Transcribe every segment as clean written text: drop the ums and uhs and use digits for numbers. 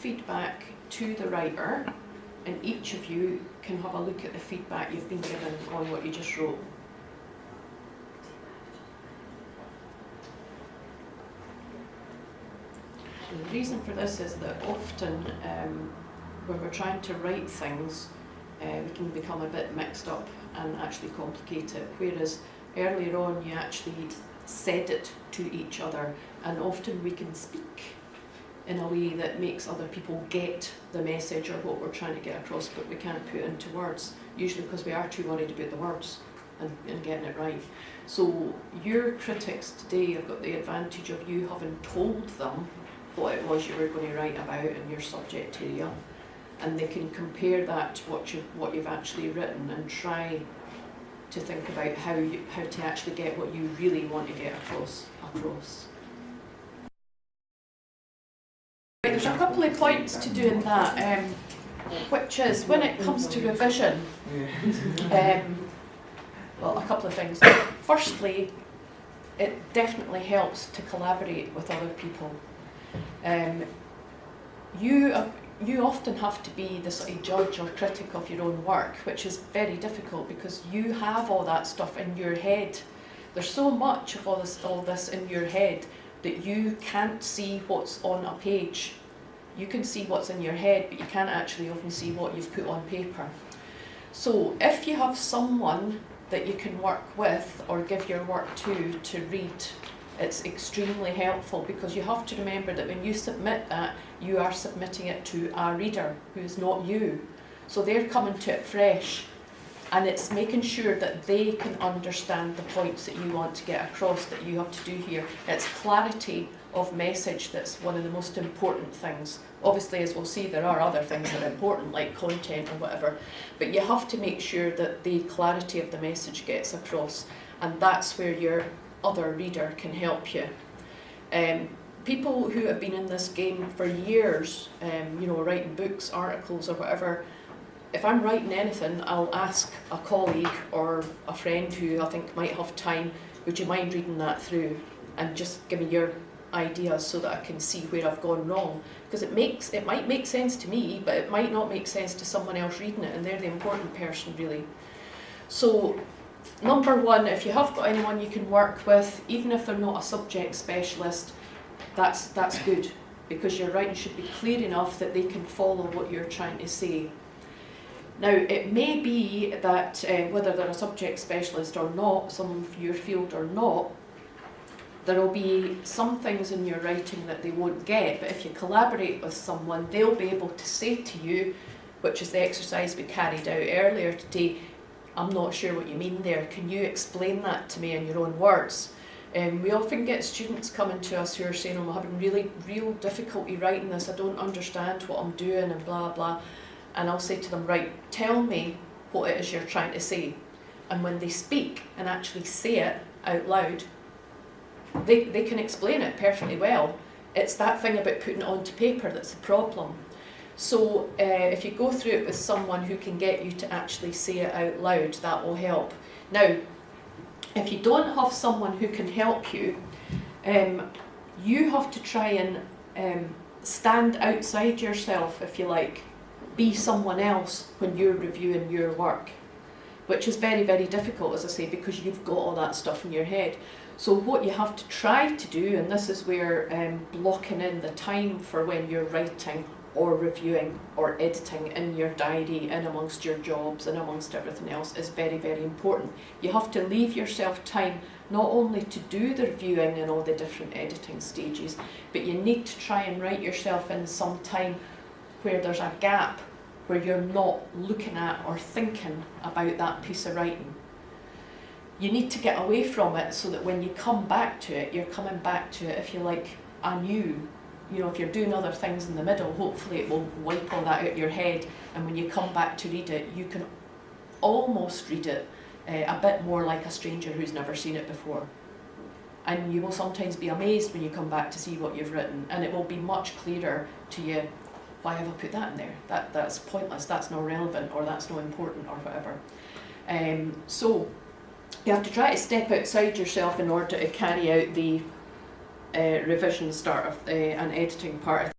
feedback to the writer, and each of you can have a look at the feedback you've been given on what you just wrote. And the reason for this is that often when we're trying to write things, we can become a bit mixed up and actually complicate it, whereas earlier on you actually said it to each other, and often we can speak in a way that makes other people get the message or what we're trying to get across, but we can't put it into words, usually because we are too worried about the words and getting it right. So your critics today have got the advantage of you having told them what it was you were going to write about in your subject area, and they can compare that to what you've actually written and try to think about how to actually get what you really want to get across. There's a couple of points to doing that, which is when it comes to revision, well, a couple of things. Firstly, it definitely helps to collaborate with other people. You often have to be the sort of judge or critic of your own work, which is very difficult because you have all that stuff in your head. There's so much of all this in your head that you can't see what's on a page. You can see what's in your head, but you can't actually often see what you've put on paper. So if you have someone that you can work with or give your work to read, it's extremely helpful, because you have to remember that when you submit that, you are submitting it to a reader who is not you. So they're coming to it fresh, and it's making sure that they can understand the points that you want to get across that you have to do here. It's clarity of message that's one of the most important things. Obviously, as we'll see, there are other things that are important, like content or whatever, but you have to make sure that the clarity of the message gets across, and that's where your other reader can help you. People who have been in this game for years, writing books, articles or whatever, if I'm writing anything, I'll ask a colleague or a friend who I think might have time, would you mind reading that through and just give me your ideas so that I can see where I've gone wrong, because it might make sense to me, but it might not make sense to someone else reading it, and they're the important person really. So number one, if you have got anyone you can work with, even if they're not a subject specialist, that's good, because your writing should be clear enough that they can follow what you're trying to say. Now, it may be that whether they're a subject specialist or not, some of your field or not, there will be some things in your writing that they won't get, but if you collaborate with someone, they'll be able to say to you, which is the exercise we carried out earlier today, I'm not sure what you mean there, can you explain that to me in your own words? We often get students coming to us who are saying, I'm having real difficulty writing this, I don't understand what I'm doing and blah blah, and I'll say to them, right, tell me what it is you're trying to say. And when they speak and actually say it out loud, they can explain it perfectly well. It's that thing about putting it onto paper that's the problem. So if you go through it with someone who can get you to actually say it out loud, that will help. Now, if you don't have someone who can help you, you have to try and stand outside yourself, if you like. Be someone else when you're reviewing your work, which is very, very difficult, as I say, because you've got all that stuff in your head. So what you have to try to do, and this is where blocking in the time for when you're writing or reviewing or editing in your diary, in amongst your jobs and amongst everything else, is very, very important. You have to leave yourself time not only to do the reviewing and all the different editing stages, but you need to try and write yourself in some time where there's a gap, where you're not looking at or thinking about that piece of writing. You need to get away from it so that when you come back to it, you're coming back to it, if you like, anew. If you're doing other things in the middle, hopefully it will wipe all that out of your head, and when you come back to read it, you can almost read it a bit more like a stranger who's never seen it before. And you will sometimes be amazed when you come back to see what you've written, and it will be much clearer to you, why have I put that in there? That's pointless, that's not relevant, or that's not important, or whatever. So you have to try to step outside yourself in order to carry out the revision start of and editing part of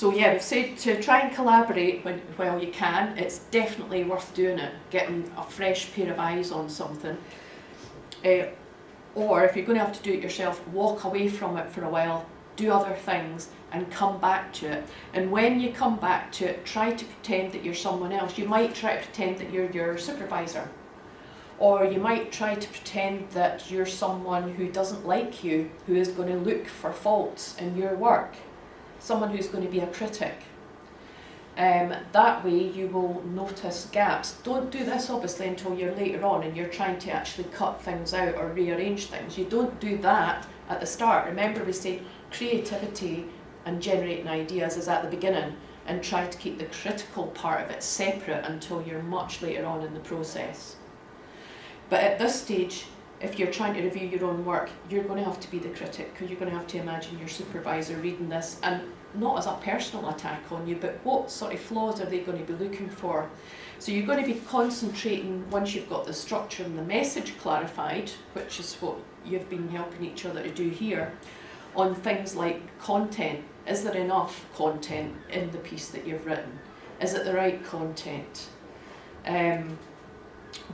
So yeah, we've said to try and collaborate while you can. It's definitely worth doing it, getting a fresh pair of eyes on something. Or if you're going to have to do it yourself, walk away from it for a while, do other things and come back to it. And when you come back to it, try to pretend that you're someone else. You might try to pretend that you're your supervisor. Or you might try to pretend that you're someone who doesn't like you, who is going to look for faults in your work. Someone who's going to be a critic. That way you will notice gaps. Don't do this obviously until you're later on and you're trying to actually cut things out or rearrange things. You don't do that at the start. Remember, we said creativity and generating ideas is at the beginning, and try to keep the critical part of it separate until you're much later on in the process. But at this stage, if you're trying to review your own work, you're going to have to be the critic, because you're going to have to imagine your supervisor reading this, and not as a personal attack on you, but what sort of flaws are they going to be looking for? So you're going to be concentrating, once you've got the structure and the message clarified, which is what you've been helping each other to do here, on things like content. Is there enough content in the piece that you've written? Is it the right content?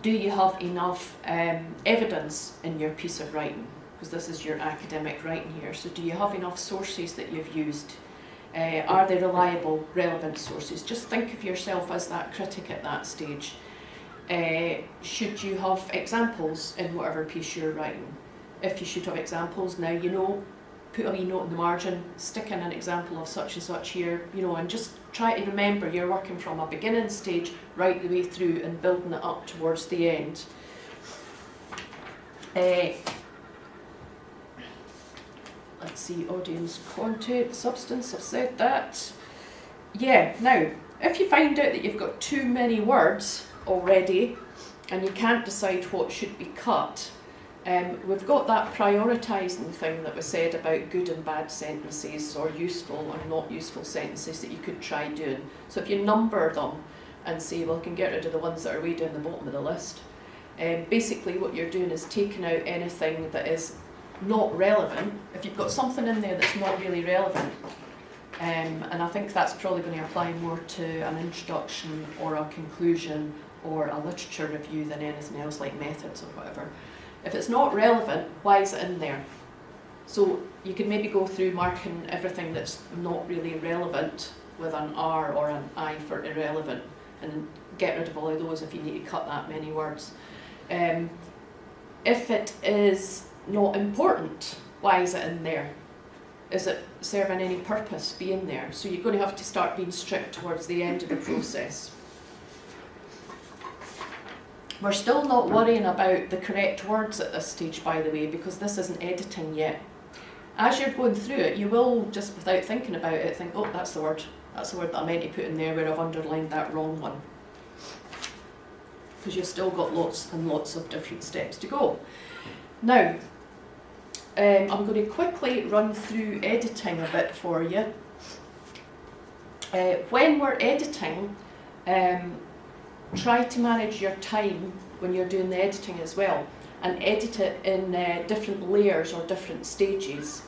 Do you have enough evidence in your piece of writing? Because this is your academic writing here. So do you have enough sources that you've used? Are they reliable, relevant sources? Just think of yourself as that critic at that stage. Should you have examples in whatever piece you're writing? If you should have examples, now you know, put a wee note in the margin, stick in an example of such and such here, you know, and just try to remember you're working from a beginning stage right the way through and building it up towards the end. Let's see, audience, content, substance, I've said that. Yeah, now, if you find out that you've got too many words already and you can't decide what should be cut, we've got that prioritising thing that was said about good and bad sentences, or useful or not useful sentences that you could try doing. So if you number them and say, well, I can get rid of the ones that are way down the bottom of the list, basically what you're doing is taking out anything that is not relevant. If you've got something in there that's not really relevant, and I think that's probably going to apply more to an introduction or a conclusion or a literature review than anything else like methods or whatever. If it's not relevant, why is it in there? So you can maybe go through marking everything that's not really relevant with an R or an I for irrelevant, and get rid of all of those if you need to cut that many words. If it is not important, why is it in there? Is it serving any purpose being there? So you're going to have to start being strict towards the end of the process. We're still not worrying about the correct words at this stage, by the way, because this isn't editing yet. As you're going through it, you will, just without thinking about it, think, oh, that's the word that I meant to put in there where I've underlined that wrong one. Because you've still got lots and lots of different steps to go. Now, I'm going to quickly run through editing a bit for you. When we're editing, try to manage your time when you're doing the editing as well, and edit it in different layers or different stages.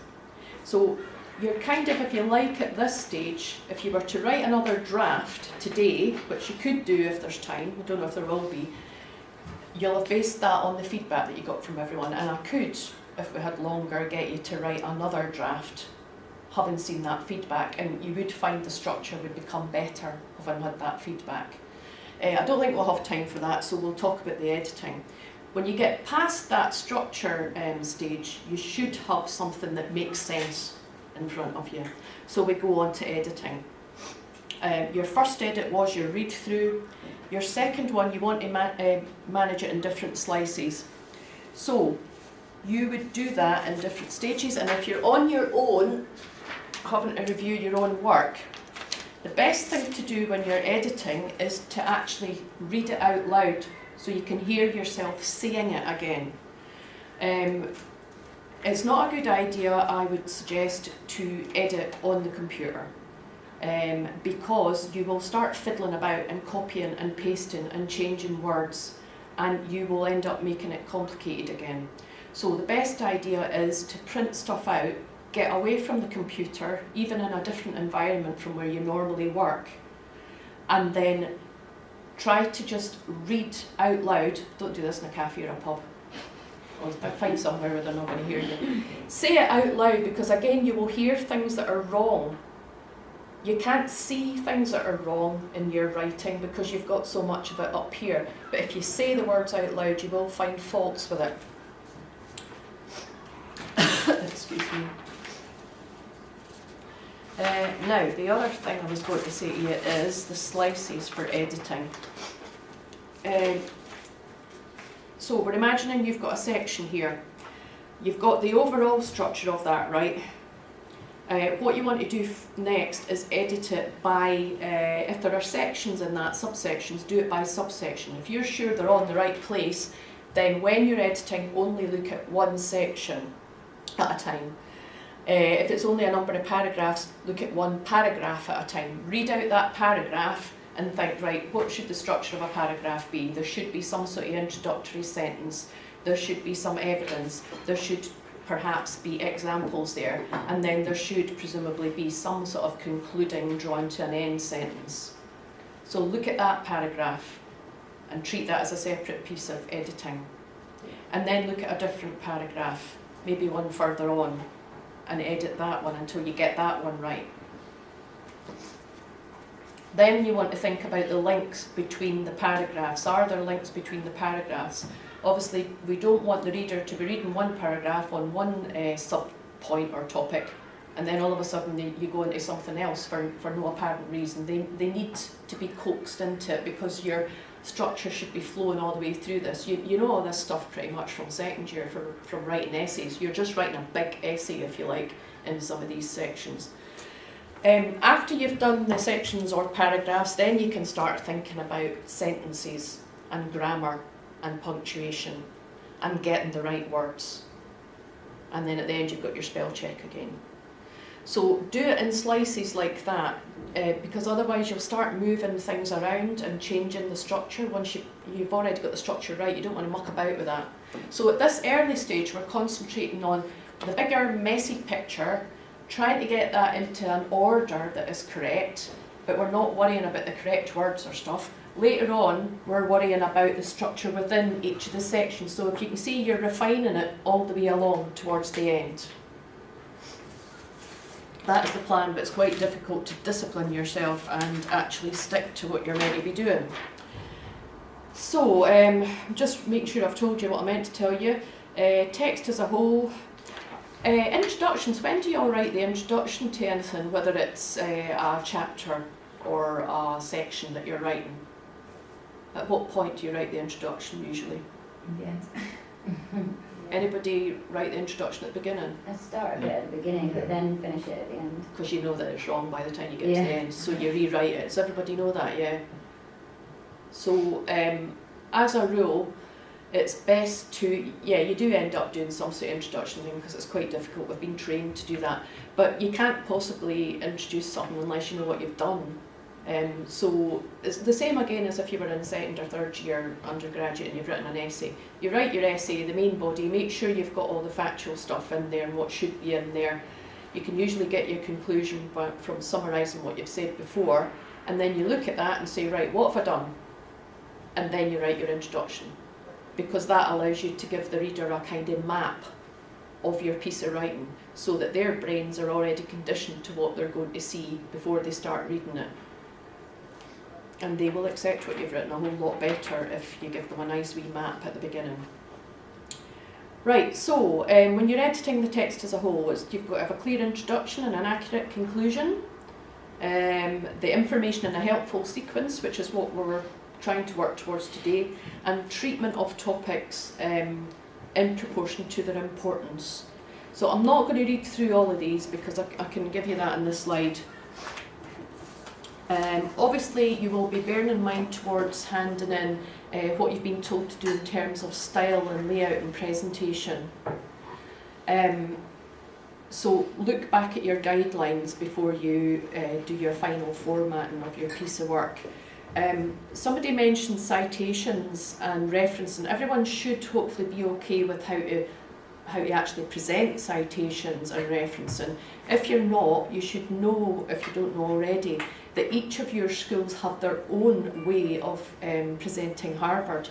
So you're kind of, if you like, at this stage, if you were to write another draft today, which you could do if there's time, I don't know if there will be, you'll have based that on the feedback that you got from everyone, and I could, if we had longer, get you to write another draft having seen that feedback, and you would find the structure would become better having had that feedback. I don't think we'll have time for that, so we'll talk about the editing. When you get past that structure stage, you should have something that makes sense in front of you. So we go on to editing. Your first edit was your read through. Your second one, you want to manage it in different slices. So you would do that in different stages, and if you're on your own, having to review your own work, the best thing to do when you're editing is to actually read it out loud so you can hear yourself saying it again. It's not a good idea, I would suggest, to edit on the computer, because you will start fiddling about and copying and pasting and changing words, and you will end up making it complicated again. So the best idea is to print stuff out get away from the computer, even in a different environment from where you normally work, and then try to just read out loud. Don't do this in a cafe or a pub. Or find somewhere where they're not going to hear you. Say it out loud, because again you will hear things that are wrong. You can't see things that are wrong in your writing because you've got so much of it up here. But if you say the words out loud, you will find faults with it. Excuse me. Now, the other thing I was going to say to you is the slices for editing. So we're imagining you've got a section here. You've got the overall structure of that, right? What you want to do next is edit it by, if there are sections in that, subsections, do it by subsection. If you're sure they're on the right place, then when you're editing, only look at one section at a time. If it's only a number of paragraphs, look at one paragraph at a time. Read out that paragraph and think, right, what should the structure of a paragraph be? There should be some sort of introductory sentence, there should be some evidence, there should perhaps be examples there, and then there should presumably be some sort of concluding, drawn to an end sentence. So look at that paragraph and treat that as a separate piece of editing. And then look at a different paragraph, maybe one further on, and edit that one until you get that one right. Then you want to think about the links between the paragraphs. Are there links between the paragraphs? Obviously, we don't want the reader to be reading one paragraph on one sub-point or topic, and then all of a sudden you go into something else for no apparent reason. They need to be coaxed into it, because your structure should be flowing all the way through this. You know all this stuff pretty much from second year from writing essays. You're just writing a big essay, if you like, in some of these sections. After you've done the sections or paragraphs, then you can start thinking about sentences and grammar and punctuation and getting the right words. And then at the end you've got your spell check again. So do it in slices like that, because otherwise you'll start moving things around and changing the structure. Once you've already got the structure right, you don't want to muck about with that. So at this early stage we're concentrating on the bigger messy picture, trying to get that into an order that is correct, but we're not worrying about the correct words or stuff. Later on, we're worrying about the structure within each of the sections. So if you can see, you're refining it all the way along towards the end. That is the plan, but it's quite difficult to discipline yourself and actually stick to what you're meant to be doing. So, just make sure I've told you what I meant to tell you. Text as a whole. Introductions, when do you all write the introduction to anything, whether it's a chapter or a section that you're writing? At what point do you write the introduction usually? In the end. Anybody write the introduction at the beginning? I start a bit at the beginning, but then finish it at the end. Because you know that it's wrong by the time you get to the end, so you rewrite it. Does everybody know that? Yeah. So, as a rule, it's best to, you do end up doing some sort of introduction thing because it's quite difficult. We've been trained to do that. But you can't possibly introduce something unless you know what you've done. So it's the same again as if you were in second or third year undergraduate and you've written an essay. You write your essay, the main body, make sure you've got all the factual stuff in there and what should be in there. You can usually get your conclusion from summarising what you've said before, and then you look at that and say, right, what have I done? And then you write your introduction, because that allows you to give the reader a kind of map of your piece of writing so that their brains are already conditioned to what they're going to see before they start reading it. And they will accept what you've written a whole lot better if you give them a nice wee map at the beginning. Right, so when you're editing the text as a whole, you've got to have a clear introduction and an accurate conclusion, the information in a helpful sequence, which is what we're trying to work towards today, and treatment of topics in proportion to their importance. So I'm not going to read through all of these because I can give you that in this slide. Obviously you will be bearing in mind towards handing in what you've been told to do in terms of style and layout and presentation. So look back at your guidelines before you do your final formatting of your piece of work. Somebody mentioned citations and referencing. Everyone should hopefully be okay with how to actually present citations and referencing. If you're not, you should know, if you don't know already, that each of your schools have their own way of presenting Harvard.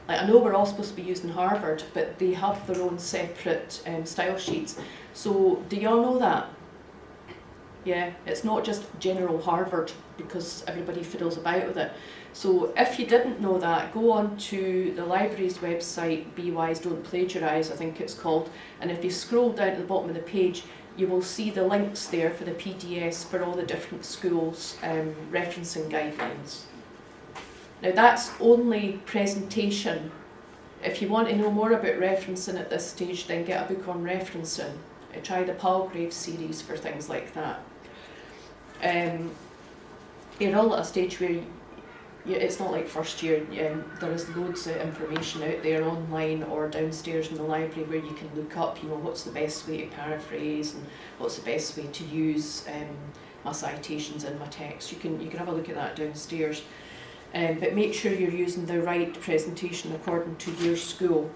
Like, I know we're all supposed to be using Harvard, but they have their own separate style sheets. So do y'all know that? Yeah, it's not just general Harvard because everybody fiddles about with it. So if you didn't know that, go on to the library's website, Be Wise, Don't Plagiarise, I think it's called, and if you scroll down to the bottom of the page, you will see the links there for the PDS for all the different schools' referencing guidelines. Now that's only presentation. If you want to know more about referencing at this stage, then get a book on referencing. Try the Palgrave series for things like that. You're all at a stage where it's not like first year. There is loads of information out there online or downstairs in the library where you can look up, what's the best way to paraphrase and what's the best way to use my citations in my text. You can have a look at that downstairs. But make sure you're using the right presentation according to your school.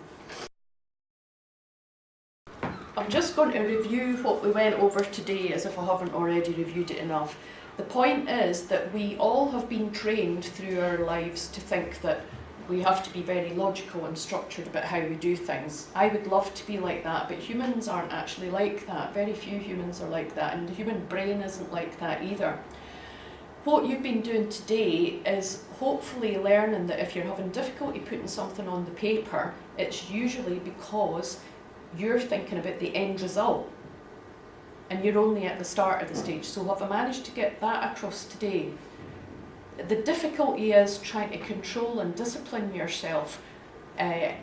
I'm just going to review what we went over today as if I haven't already reviewed it enough. The point is that we all have been trained through our lives to think that we have to be very logical and structured about how we do things. I would love to be like that, but humans aren't actually like that. Very few humans are like that, and the human brain isn't like that either. What you've been doing today is hopefully learning that if you're having difficulty putting something on the paper, it's usually because you're thinking about the end result and you're only at the start of the stage. So have I managed to get that across today? The difficulty is trying to control and discipline yourself, try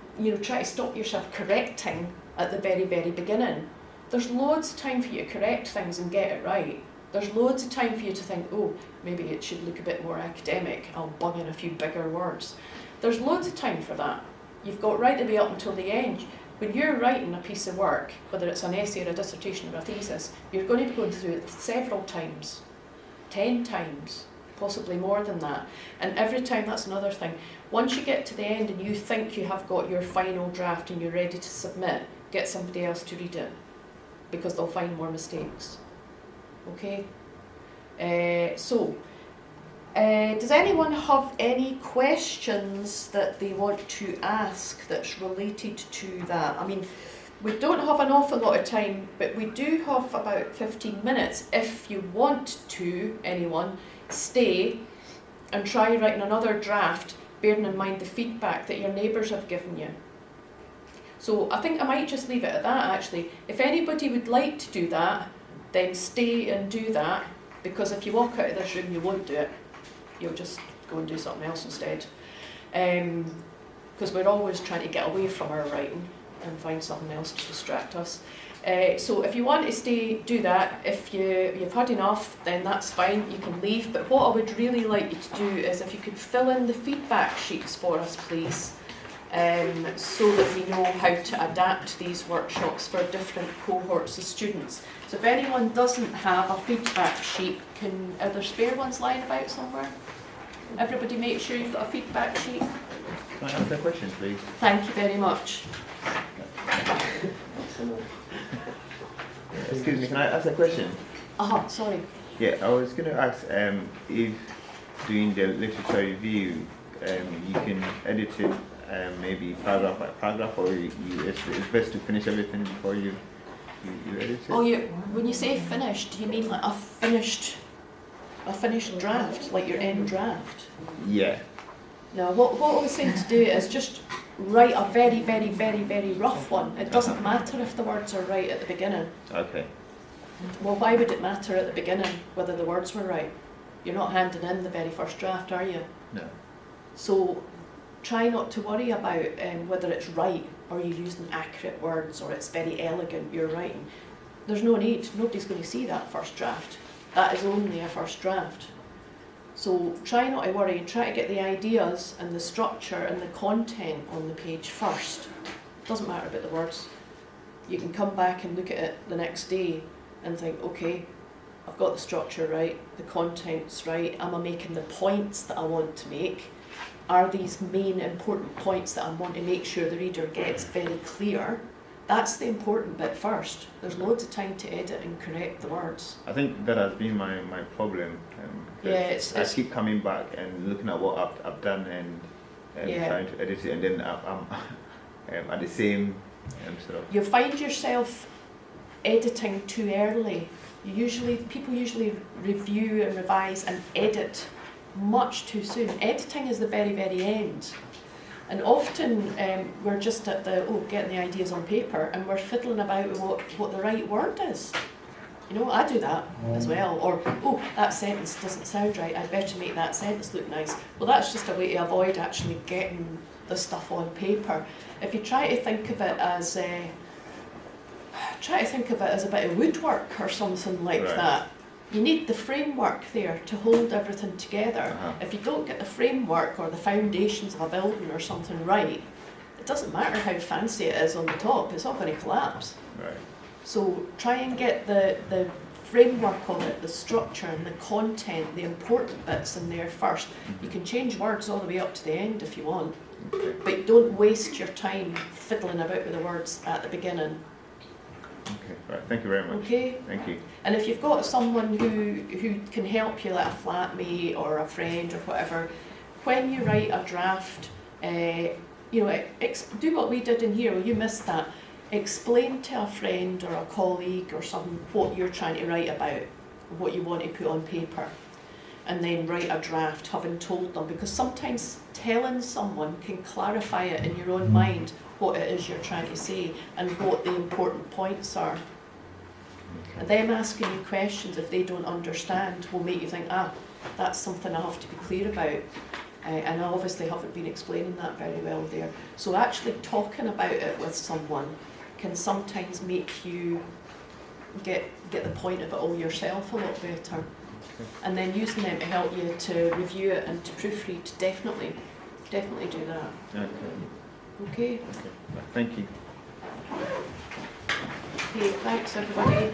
to stop yourself correcting at the very, very beginning. There's loads of time for you to correct things and get it right. There's loads of time for you to think, oh, maybe it should look a bit more academic, I'll bung in a few bigger words. There's loads of time for that. You've got right the way up until the end. When you're writing a piece of work, whether it's an essay or a dissertation or a thesis, you're going to be going through it several times, 10 times, possibly more than that. And every time, that's another thing. Once you get to the end and you think you have got your final draft and you're ready to submit, get somebody else to read it, because they'll find more mistakes. Okay? Does anyone have any questions that they want to ask that's related to that? I mean, we don't have an awful lot of time, but we do have about 15 minutes. If you want to, anyone, stay and try writing another draft, bearing in mind the feedback that your neighbours have given you. So I think I might just leave it at that, actually. If anybody would like to do that, then stay and do that, because if you walk out of this room, you won't do it. You'll just go and do something else instead. Because we're always trying to get away from our writing and find something else to distract us. So if you want to stay, do that. If you've had enough, then that's fine, you can leave. But what I would really like you to do is if you could fill in the feedback sheets for us, please, so that we know how to adapt these workshops for different cohorts of students. So if anyone doesn't have a feedback sheet, are there spare ones lying about somewhere? Everybody make sure you've got a feedback sheet. Can I ask a question, please? Thank you very much. Excuse me, can I ask a question? Sorry. Yeah, I was going to ask if doing the literature review, you can edit it maybe paragraph by paragraph, or it's best to finish everything before you edit it? Oh, when you say finished, do you mean like a finished draft, like your end draft? Yeah. No, what I was saying to do is just write a very, very, very, very rough one. It doesn't matter if the words are right at the beginning. Okay. Well, why would it matter at the beginning whether the words were right? You're not handing in the very first draft, are you? No. So try not to worry about whether it's right or you're using accurate words or it's very elegant, you're writing. There's no need. Nobody's going to see that first draft. That is only a first draft. So try not to worry and try to get the ideas and the structure and the content on the page first. It doesn't matter about the words. You can come back and look at it the next day and think, okay, I've got the structure right, the content's right, am I making the points that I want to make? Are these main important points that I want to make sure the reader gets very clear? That's the important bit first. There's loads of time to edit and correct the words. I think that has been my problem. 'Cause Yeah, I keep coming back and looking at what I've done and Yeah. trying to edit it, and then I'm at the same sort of. You'll find yourself editing too early. People usually review and revise and edit much too soon. Editing is the very, very end. And often we're just at getting the ideas on paper, and we're fiddling about with what the right word is. You know, I do that as well. Or, that sentence doesn't sound right, I'd better make that sentence look nice. Well, that's just a way to avoid actually getting the stuff on paper. If you try to think of it as a bit of woodwork or something like Right. that, you need the framework there to hold everything together. If you don't get the framework or the foundations of a building or something right, it doesn't matter how fancy it is on the top, it's all going to collapse. Right. So try and get the framework of it, the structure and the content, the important bits in there first. You can change words all the way up to the end if you want, Okay. but don't waste your time fiddling about with the words at the beginning. Okay. Right. Thank you very much. Okay? Thank you. And if you've got someone who can help you, like a flatmate or a friend or whatever, when you write a draft, do what we did in here. Well, you missed that. Explain to a friend or a colleague or something what you're trying to write about, what you want to put on paper, and then write a draft having told them, because sometimes telling someone can clarify it in your own mind what it is you're trying to say and what the important points are. And them asking you questions if they don't understand will make you think, that's something I have to be clear about. And I obviously haven't been explaining that very well there. So actually talking about it with someone can sometimes make you get the point of it all yourself a lot better. Okay. And then using them to help you to review it and to proofread, definitely do that. Okay. Okay? Okay. Thank you. Okay, thanks everybody.